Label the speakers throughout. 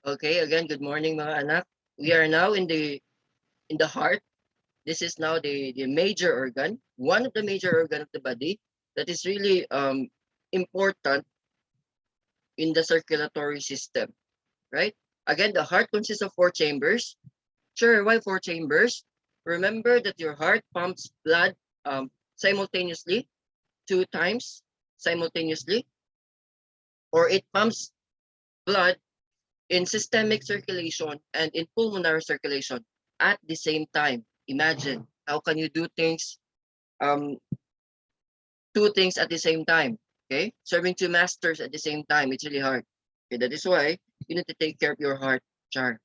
Speaker 1: Okay, again, good morning mga anak. We are now in the heart. This is now the major organ, one of the major organ of the body that is really important in the circulatory system, right? Again, the heart consists of four chambers. Sure, why four chambers? Remember that your heart pumps blood simultaneously, two times simultaneously, or it pumps blood in systemic circulation and in pulmonary circulation at the same time. Imagine how can you do things, um, two things at the same time? Okay, serving two masters at the same time. It's really hard. Okay, that is why you need to take care of your heart, Char.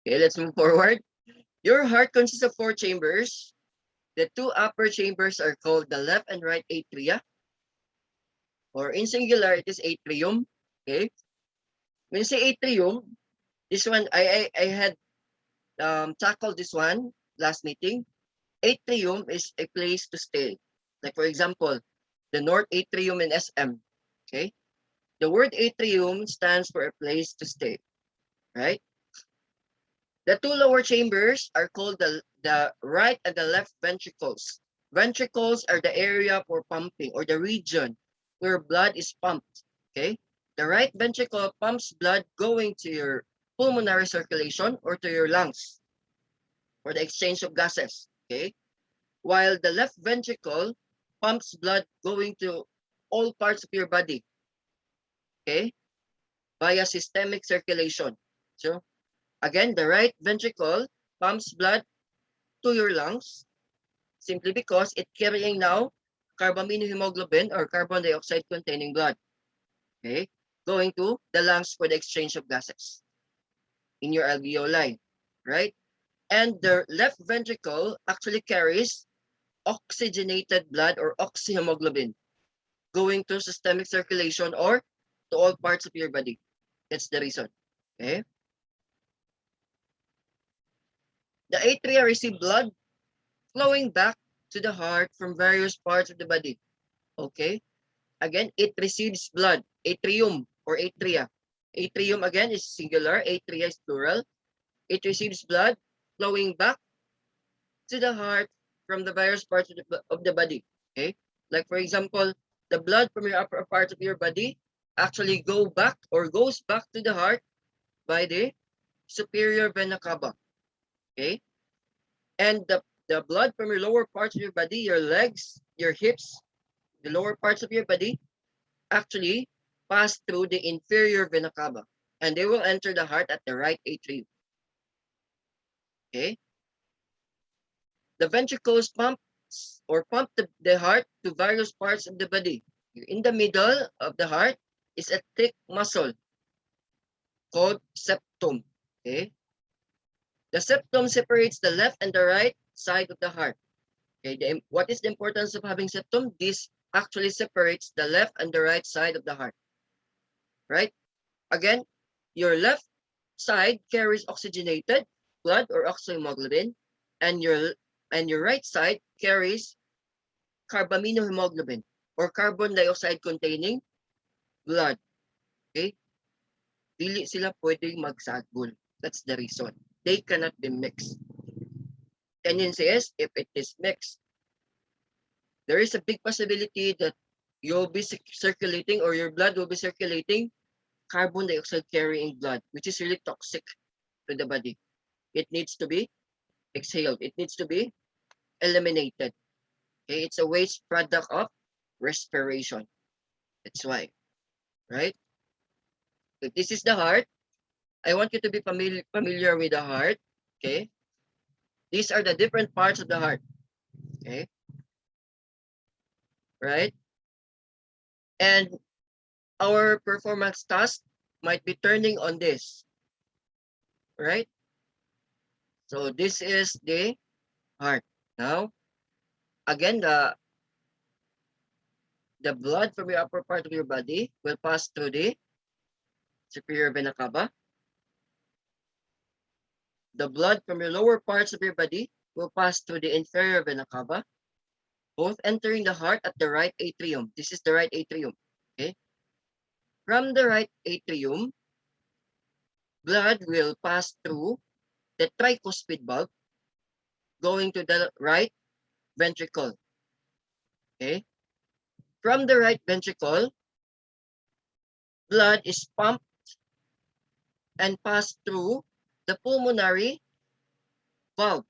Speaker 1: Okay, let's move forward. Your heart consists of four chambers. The two upper chambers are called the left and right atria, or in singular, it is atrium. Okay, when you say atrium, this one I had tackled this one last meeting. Atrium is a place to stay. Like for example, the North Atrium in SM. Okay, the word atrium stands for a place to stay, right? The two lower chambers are called the right and the left ventricles. Ventricles are the area for pumping or the region where blood is pumped. Okay, the right ventricle pumps blood going to your pulmonary circulation or to your lungs for the exchange of gases. Okay, while the left ventricle pumps blood going to all parts of your body, okay, via systemic circulation. So again, the right ventricle pumps blood to your lungs simply because it's carrying now carbaminohemoglobin or carbon dioxide containing blood, okay, going to the lungs for the exchange of gases in your alveoli, right? And the left ventricle actually carries oxygenated blood or oxyhemoglobin going to systemic circulation or to all parts of your body. That's the reason. Okay. The atria receive blood flowing back to the heart from various parts of the body. Okay. Again, it receives blood. Atrium or atria. Atrium again is singular. Atria is plural. It receives blood flowing back to the heart from the various parts of the body. Okay. Like for example, the blood from your upper part of your body actually goes back to the heart by the superior vena cava. Okay. And the blood from your lower parts of your body, your legs, your hips, the lower parts of your body actually pass through the inferior vena cava and they will enter the heart at the right atrium. Okay. The ventricles pump the heart to various parts of the body. In the middle of the heart is a thick muscle called septum. Okay. The septum separates the left and the right side of the heart. Okay. What is the importance of having septum? This actually separates the left and the right side of the heart. Right? Again, your left side carries oxygenated blood or oxyhemoglobin, and your right side carries carbaminohemoglobin or carbon dioxide containing blood. Okay? Dili sila pwedeng magsagol. That's the reason. They cannot be mixed. Tendency is if it is mixed, there is a big possibility that you'll be circulating or your blood will be circulating carbon dioxide carrying blood, which is really toxic to the body. It needs to be exhaled. It needs to be eliminated. Okay, it's a waste product of respiration. That's why, right? If this is the heart, I want you to be familiar with the heart. Okay, these are the different parts of the heart. Okay, right? And our performance task might be turning on this, right? So this is the heart. Now, again, the blood from your upper part of your body will pass through the superior vena cava. The blood from your lower parts of your body will pass through the inferior vena cava, both entering the heart at the right atrium. This is the right atrium. Okay. From the right atrium, blood will pass through the tricuspid valve going to the right ventricle. Okay. From the right ventricle, blood is pumped and passed through the pulmonary valve.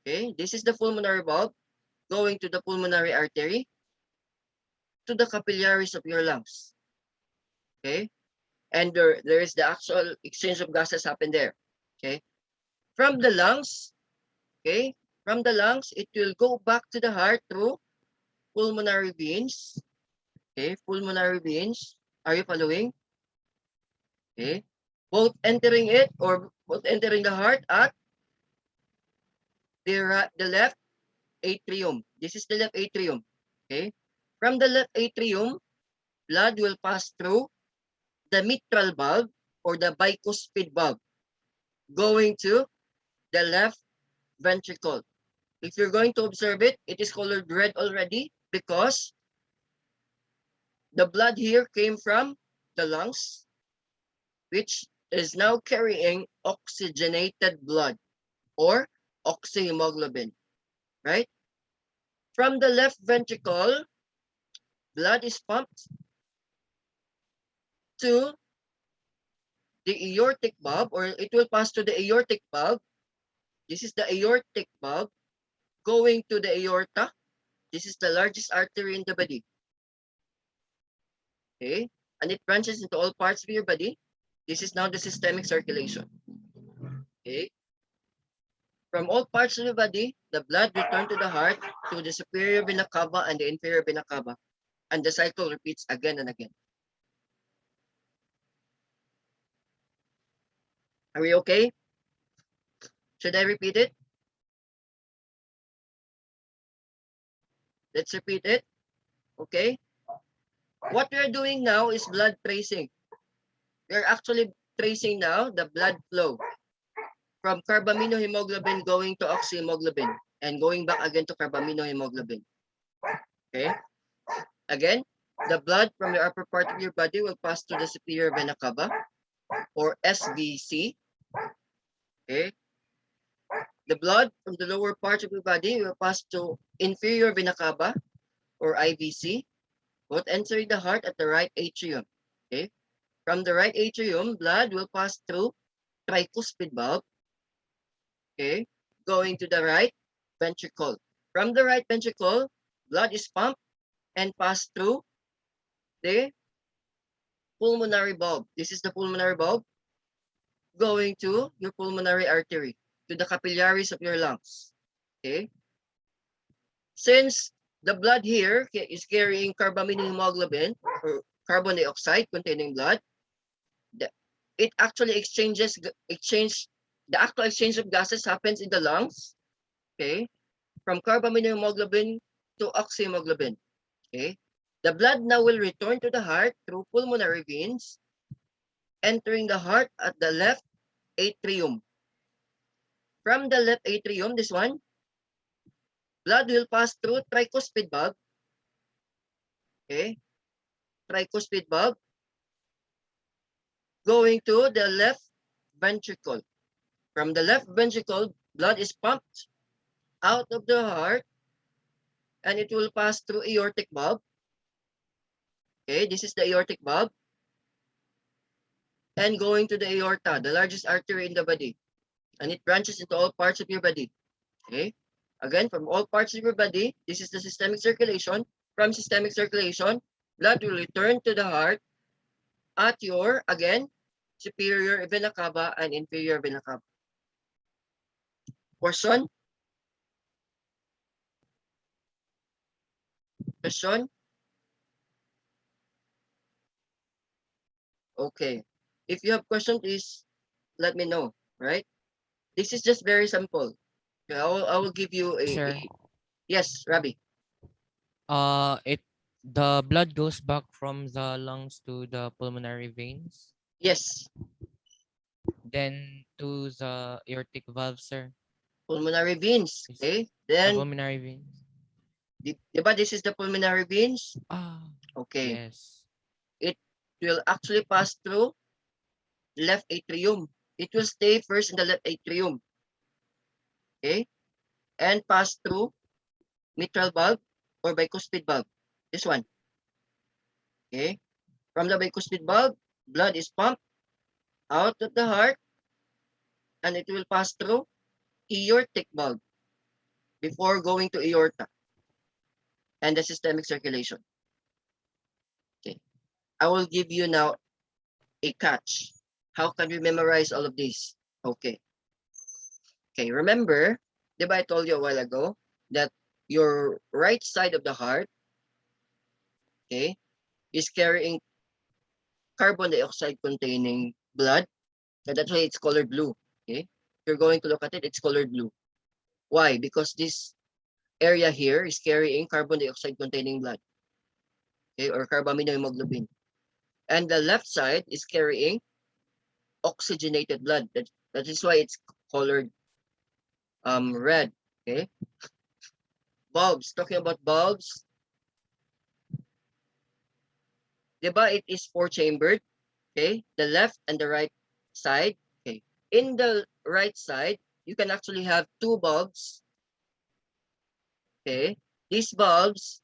Speaker 1: Okay, this is the pulmonary valve going to the pulmonary artery to the capillaries of your lungs. Okay, and there is the actual exchange of gases happen there. Okay, from the lungs, okay, from the lungs, it will go back to the heart through pulmonary veins. Okay, pulmonary veins. Are you following? Okay, both entering it or both entering the heart at the left atrium. This is the left atrium. Okay, from the left atrium, blood will pass through the mitral valve or the bicuspid valve going to the left ventricle. If you're going to observe it, it is colored red already because the blood here came from the lungs, which is now carrying oxygenated blood or oxyhemoglobin, right? From the left ventricle, blood is pumped to the aortic valve, or it will pass to the aortic valve. This is the aortic valve going to the aorta. This is the largest artery in the body. Okay, and it branches into all parts of your body. This is now the systemic circulation. Okay, from all parts of the body, the blood returns to the heart, to the superior vena cava and the inferior vena cava, and the cycle repeats again and again. Are we okay? Should I repeat it? Let's repeat it. Okay. What we are doing now is blood tracing. We are actually tracing now the blood flow from carbaminohemoglobin going to oxyhemoglobin and going back again to carbaminohemoglobin. Okay. Again, the blood from the upper part of your body will pass to the superior vena cava or SVC. Okay. The blood from the lower part of your body will pass to inferior vena cava or IVC, both entering the heart at the right atrium. Okay. From the right atrium, blood will pass through tricuspid valve. Okay. Going to the right ventricle. From the right ventricle, blood is pumped and passed through the pulmonary bulb. This is the pulmonary bulb going to your pulmonary artery, to the capillaries of your lungs. Okay. Since the blood here is carrying carbaminohemoglobin or carbon dioxide containing blood, it actually the actual exchange of gases happens in the lungs. Okay. From carbaminohemoglobin to oxyhemoglobin. Okay. The blood now will return to the heart through pulmonary veins, entering the heart at the left atrium. From the left atrium, this one, blood will pass through tricuspid valve. Okay. Tricuspid valve going to the left ventricle. From the left ventricle, blood is pumped out of the heart and it will pass through aortic valve. Okay, this is the aortic valve. And going to the aorta, the largest artery in the body. And it branches into all parts of your body. Okay, again, from all parts of your body, this is the systemic circulation. From systemic circulation, blood will return to the heart at your, again, superior vena cava and inferior vena cava. Question? Question? Okay. If you have question, please let me know, right? This is just very simple. Okay, I will give you
Speaker 2: Sir,
Speaker 1: yes, Rabbi.
Speaker 2: it the blood goes back from the lungs to the pulmonary veins,
Speaker 1: Yes,
Speaker 2: then to the aortic valve, sir.
Speaker 1: pulmonary veins.
Speaker 2: Is
Speaker 1: Okay. Then,
Speaker 2: pulmonary veins.
Speaker 1: diba this is the pulmonary veins?
Speaker 2: Ah,
Speaker 1: Okay.
Speaker 2: yes.
Speaker 1: It will actually pass through left atrium. It will stay first in the left atrium. Okay? And pass through mitral valve or bicuspid valve. This one. Okay? From the bicuspid valve, blood is pumped out of the heart and it will pass through aortic valve before going to aorta and the systemic circulation. Okay. I will give you now a catch. How can we memorize all of this? Okay. Okay, remember, diba I told you a while ago that your right side of the heart, okay, is carrying carbon dioxide containing blood. So that's why it's colored blue. Okay. If you're going to look at it, it's colored blue. Why? Because this area here is carrying carbon dioxide containing blood. Okay, or carbaminohemoglobin. And the left side is carrying oxygenated blood. That is why it's colored red. Okay. Bulbs. Talking about bulbs, diba it is four-chambered? Okay, the left and the right side. Okay, in the right side, you can actually have two bulbs. Okay, these bulbs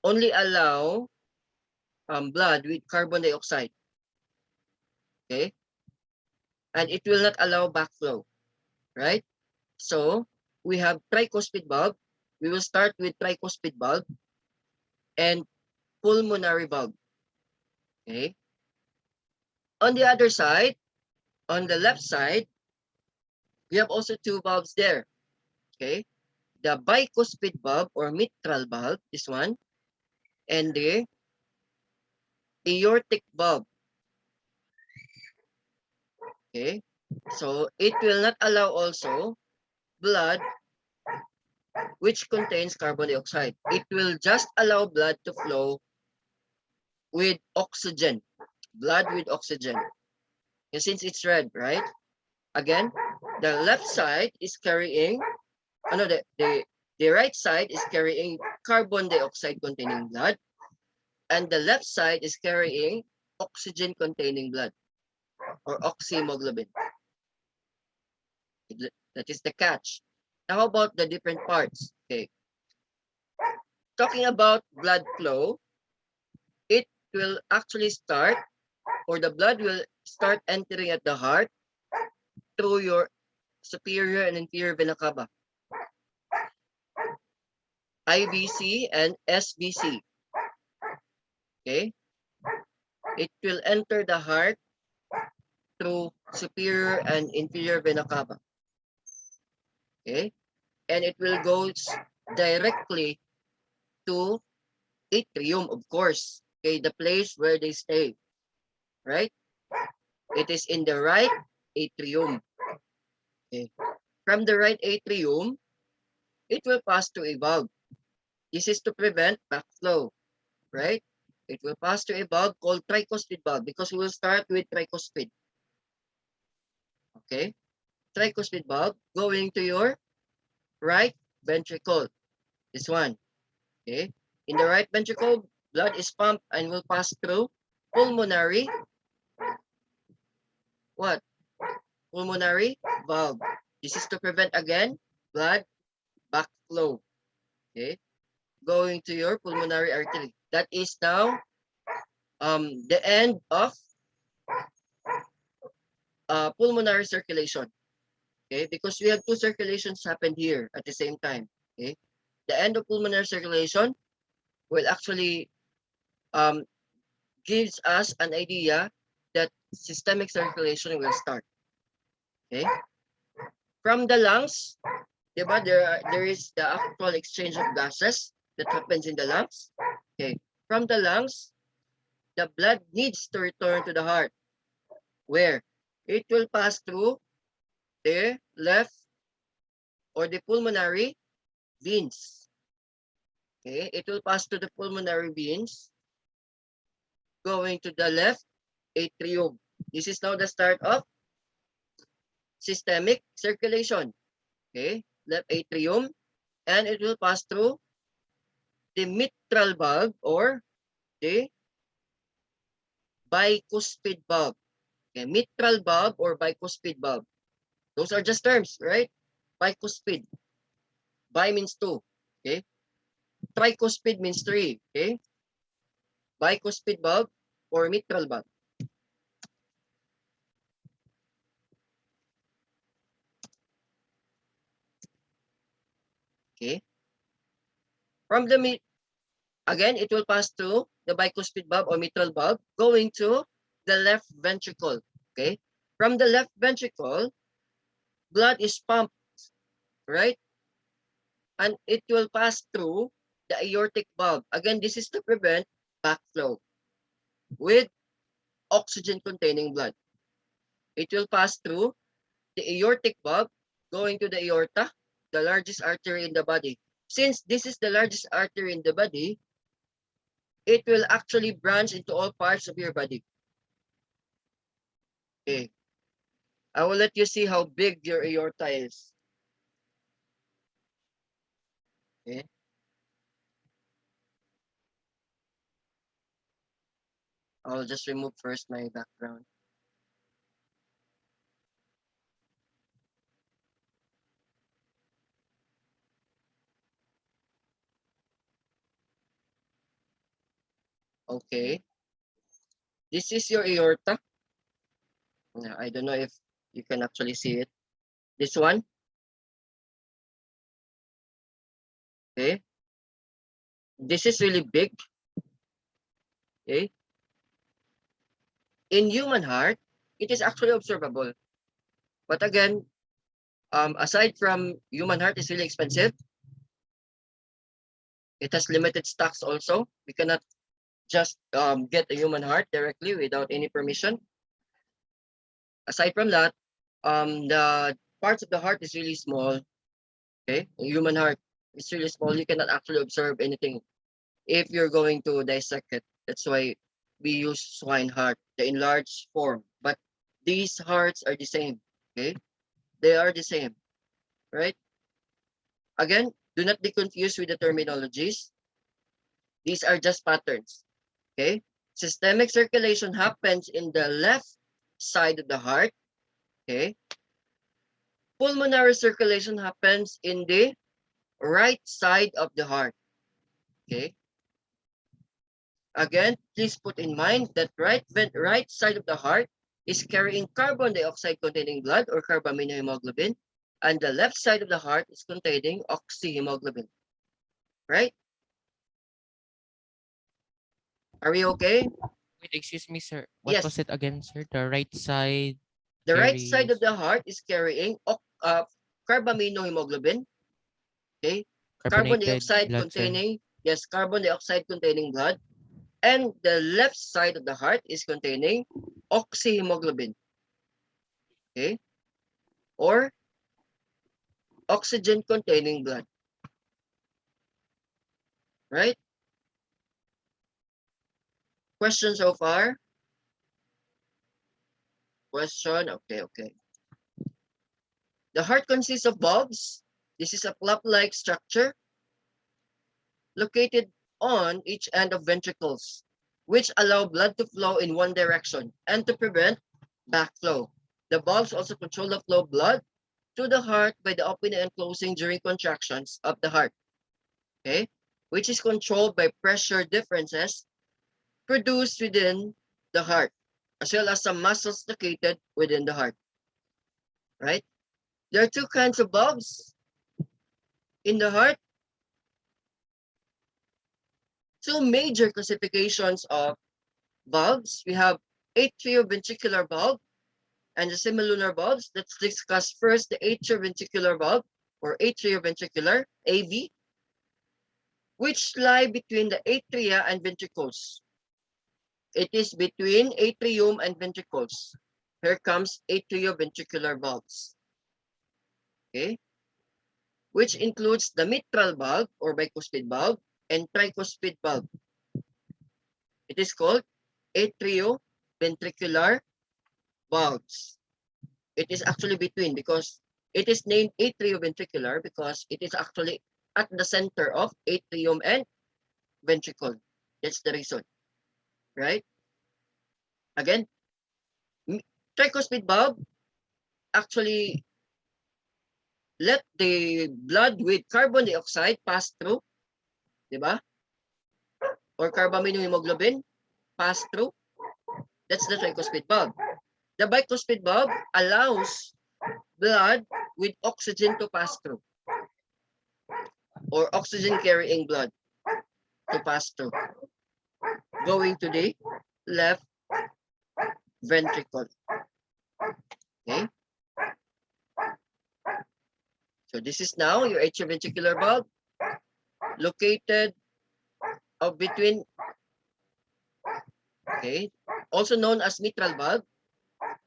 Speaker 1: only allow blood with carbon dioxide. Okay, and it will not allow backflow, right? So we have tricuspid bulb. We will start with tricuspid bulb and pulmonary bulb. Okay, on the other side, on the left side, we have also two bulbs there. Okay, the bicuspid bulb or mitral bulb, this one, and the aortic bulb. Okay, so it will not allow also blood which contains carbon dioxide. It will just allow blood to flow with oxygen, blood with oxygen. And since it's red, right? Again, the left side is carrying, no, the right side is carrying carbon dioxide containing blood, and the left side is carrying oxygen containing blood or oxyhemoglobin. That is the catch. Now, how about the different parts? Okay. Talking about blood flow, it will actually start, or the blood will start entering at the heart through your superior and inferior vena cava, IVC and SVC. Okay. It will enter the heart through superior and inferior vena cava. Okay. And it will go directly to atrium, of course. Okay, the place where they stay, right? It is in the right atrium. Okay. From the right atrium, it will pass to a valve. This is to prevent backflow, right? It will pass to a valve called tricuspid valve because we will start with tricuspid. Okay, tricuspid valve going to your right ventricle. This one. Okay, in the right ventricle, blood is pumped and will pass through pulmonary what? Pulmonary valve. This is to prevent again blood backflow. Okay, going to your pulmonary artery. That is now the end of pulmonary circulation. Okay, because we have two circulations happened here at the same time. Okay, the end of pulmonary circulation will actually um, gives us an idea that systemic circulation will start. Okay, from the lungs, diba, there is the actual exchange of gases that happens in the lungs. Okay, from the lungs, the blood needs to return to the heart, where it will pass through the left or the pulmonary veins. Okay, it will pass to the pulmonary veins, going to the left atrium. This is now the start of systemic circulation. Okay, left atrium, and it will pass through the mitral valve or the bicuspid valve. Okay, mitral valve or bicuspid valve. Those are just terms, right? Bicuspid. Bi means 2. Okay. Tricuspid means 3. Okay. Bicuspid valve or mitral valve. Okay. From the again, it will pass through the bicuspid valve or mitral valve going to the left ventricle. Okay. From the left ventricle, blood is pumped, right? And it will pass through the aortic valve. Again, this is to prevent backflow with oxygen-containing blood. It will pass through the aortic valve going to the aorta, the largest artery in the body. Since this is the largest artery in the body, it will actually branch into all parts of your body. Okay. I will let you see how big your aorta is. Okay. I'll just remove first my background. Okay. This is your aorta. I don't know if you can actually see it. This one. Okay. This is really big. Okay. In human heart, it is actually observable. But again, aside from human heart is really expensive, it has limited stocks also. We cannot just get a human heart directly without any permission. Aside from that, the parts of the heart is really small. Okay, the human heart is really small. You cannot actually observe anything if you're going to dissect it. That's why we use swine heart, the enlarged form. But these hearts are the same. Okay, they are the same, right? Again, do not be confused with the terminologies. These are just patterns. Okay, systemic circulation happens in the left side of the heart. Okay, pulmonary circulation happens in the right side of the heart. Okay. Again, please put in mind that right side of the heart is carrying carbon dioxide containing blood or carbaminohemoglobin, and the left side of the heart is containing oxyhemoglobin. Right? Are we okay?
Speaker 2: Wait, excuse me, sir. What
Speaker 1: Yes.
Speaker 2: was it again, sir? The right side
Speaker 1: The right side of
Speaker 2: carries
Speaker 1: the heart is carrying carbaminohemoglobin. Okay. Carbon
Speaker 2: carbonated
Speaker 1: dioxide
Speaker 2: blood, sir.
Speaker 1: containing, yes, carbon dioxide containing blood. And the left side of the heart is containing oxyhemoglobin. Okay. Or oxygen containing blood. Right? Question so far? Question? Okay, okay. The heart consists of valves. This is a flap-like structure located on each end of ventricles, which allow blood to flow in one direction and to prevent backflow. The valves also control the flow of blood to the heart by the opening and closing during contractions of the heart, okay, which is controlled by pressure differences produced within the heart, as well as some muscles located within the heart, right? There are two kinds of valves in the heart, two major classifications of valves. We have atrioventricular bulb and the semilunar bulbs. Let's discuss first the atrioventricular bulb or atrioventricular, AV, which lie between the atria and ventricles. It is between atrium and ventricles. Here comes atrioventricular bulbs, okay, which includes the mitral valve or bicuspid valve and tricuspid valve. It is called atrioventricular valves. It is actually between because it is named atrioventricular because it is actually at the center of atrium and ventricle. That's the reason, right? Again, Tricuspid valve actually let the blood with carbon dioxide pass through, di ba? Or carbaminohemoglobin pass through. That's the tricuspid valve. The bicuspid valve allows blood with oxygen to pass through, or oxygen carrying blood to pass through, going to the left ventricle. Okay. So this is now your atrioventricular valve located between, okay, also known as mitral valve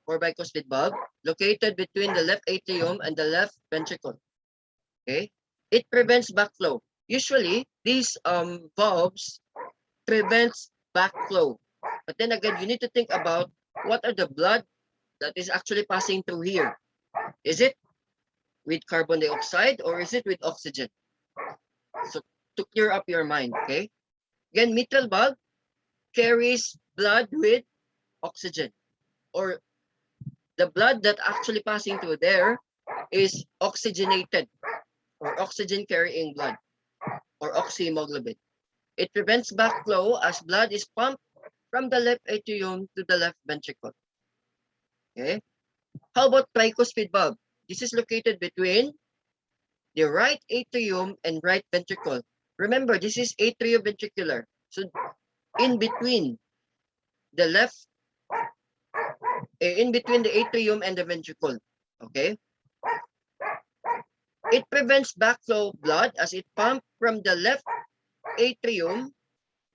Speaker 1: or bicuspid valve, located between the left atrium and the left ventricle. Okay. It prevents backflow. Usually, these valves prevents backflow. But then again, you need to think about what are the blood that is actually passing through here. Is it with carbon dioxide or is it with oxygen? So to clear up your mind, okay? Again, mitral valve carries blood with oxygen, or the blood that actually passing through there is oxygenated or oxygen carrying blood or oxyhemoglobin. It prevents backflow as blood is pumped from the left atrium to the left ventricle. Okay. How about tricuspid valve? This is located between the right atrium and right ventricle. Remember, this is atrioventricular. So in between the left, in between the atrium and the ventricle. Okay. It prevents backflow of blood as it pumps from the left atrium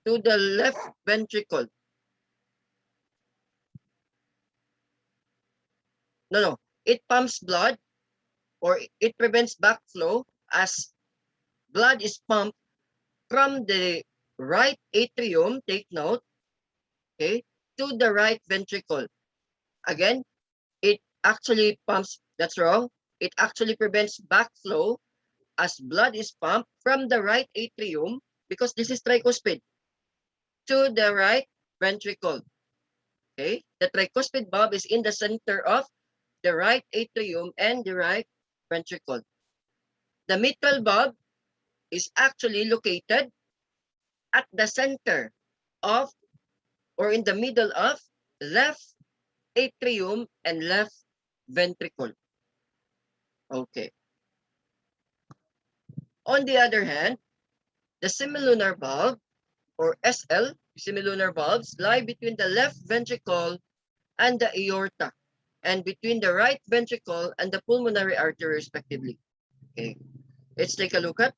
Speaker 1: to the left ventricle. No. It pumps blood, or it prevents backflow as blood is pumped from the right atrium, take note, okay, to the right ventricle. Again, it actually pumps, that's wrong. It actually prevents backflow as blood is pumped from the right atrium, because this is tricuspid, to the right ventricle. Okay, the tricuspid valve is in the center of the right atrium and the right ventricle. The mitral valve is actually located at the center of, or in the middle of, left atrium and left ventricle. Okay. On the other hand, the semilunar valve or SL, semilunar valves lie between the left ventricle and the aorta, and between the right ventricle and the pulmonary artery respectively. Okay. Let's take a look at,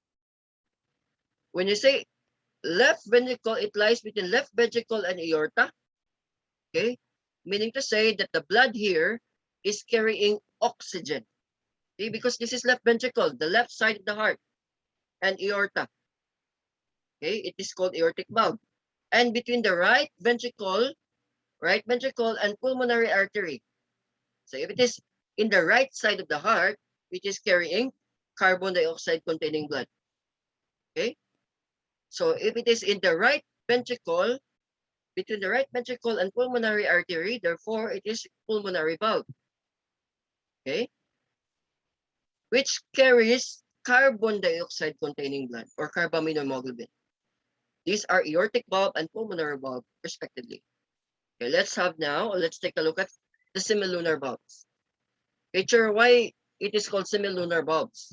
Speaker 1: when you say left ventricle, it lies between left ventricle and aorta. Okay. Meaning to say that the blood here is carrying oxygen. Okay, because this is left ventricle, the left side of the heart, and aorta. Okay, it is called aortic valve. And between the right ventricle and pulmonary artery. So if it is in the right side of the heart, which is carrying carbon dioxide containing blood. Okay, so if it is in the right ventricle, between the right ventricle and pulmonary artery, therefore it is pulmonary valve. Okay, which carries carbon dioxide containing blood or carbaminohemoglobin. These are aortic valve and pulmonary valve respectively. Okay, let's take a look at the semilunar valves. Okay, sure, why it is called semilunar valves?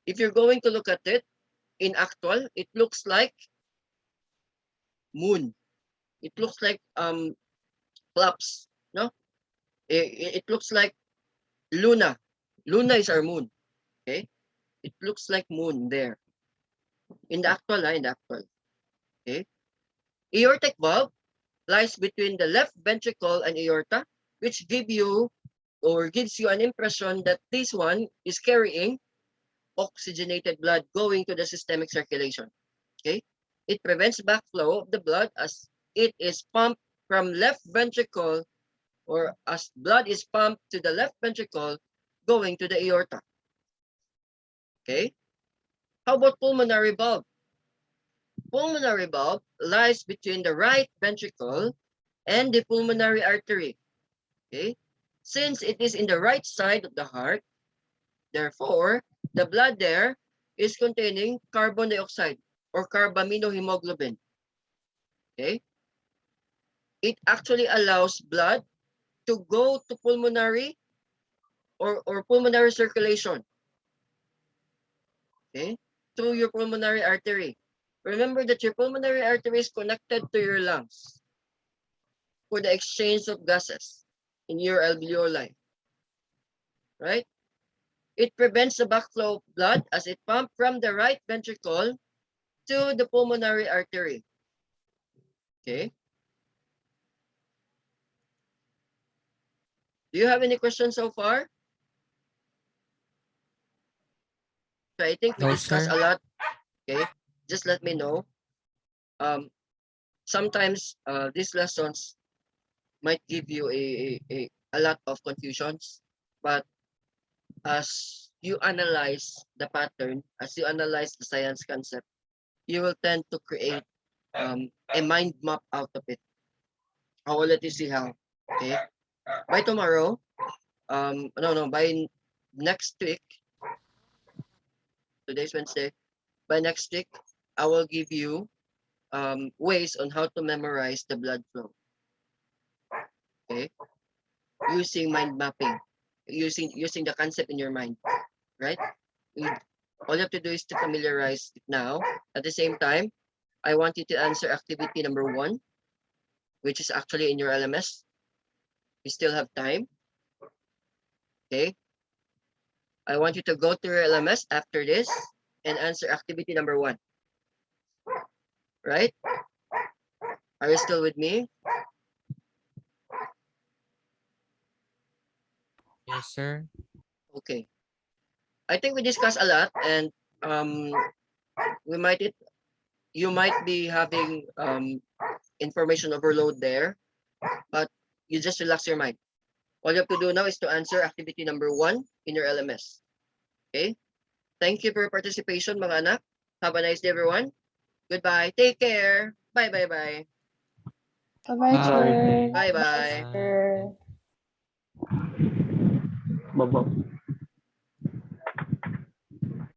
Speaker 1: If you're going to look at it in actual, it looks like moon. It looks like flaps, no? It looks like Luna. Luna is our moon. Okay, it looks like moon there in the actual Okay, aortic valve lies between the left ventricle and aorta, which gives you an impression that this one is carrying oxygenated blood going to the systemic circulation. Okay, it prevents backflow of the blood as it is pumped from left ventricle, or as blood is pumped to the left ventricle going to the aorta. Okay, how about pulmonary valve? Pulmonary valve lies between the right ventricle and the pulmonary artery. Okay, Since it is in the right side of the heart, therefore, the blood there is containing carbon dioxide or carbaminohemoglobin. Okay? It actually allows blood to go to pulmonary or pulmonary circulation. Okay? Through your pulmonary artery. Remember that your pulmonary artery is connected to your lungs for the exchange of gases in your alveoli. Right? It prevents the backflow of blood as it pumps from the right ventricle to the pulmonary artery. Okay? Do you have any questions so far? So I think we
Speaker 2: No,
Speaker 1: discussed
Speaker 2: sir.
Speaker 1: a lot. Okay? Just let me know. Sometimes these lessons might give you a lot of confusions, but as you analyze the pattern, as you analyze the science concept, you will tend to create a mind map out of it. I will let you see how. Okay. By tomorrow, by next week, today's Wednesday, by next week, I will give you ways on how to memorize the blood flow. Okay. Using mind mapping, using the concept in your mind, right? All you have to do is to familiarize it now. At the same time, I want you to answer activity number 1, which is actually in your LMS. You still have time. Okay. I want you to go to your LMS after this and answer activity number 1. Right? Are you still with me?
Speaker 2: Yes, sir.
Speaker 1: Okay. I think we discussed a lot, and um, we might you might be having information overload there, but you just relax your mind. All you have to do now is to answer activity number 1 in your LMS. Okay? Thank you for your participation, mga anak. Have a nice day, everyone. Goodbye. Take care. Bye, bye, bye.
Speaker 3: Bye-bye,
Speaker 2: Bye.
Speaker 3: sir.
Speaker 1: Bye, bye.
Speaker 2: Bye.
Speaker 3: Sir.
Speaker 4: Baba.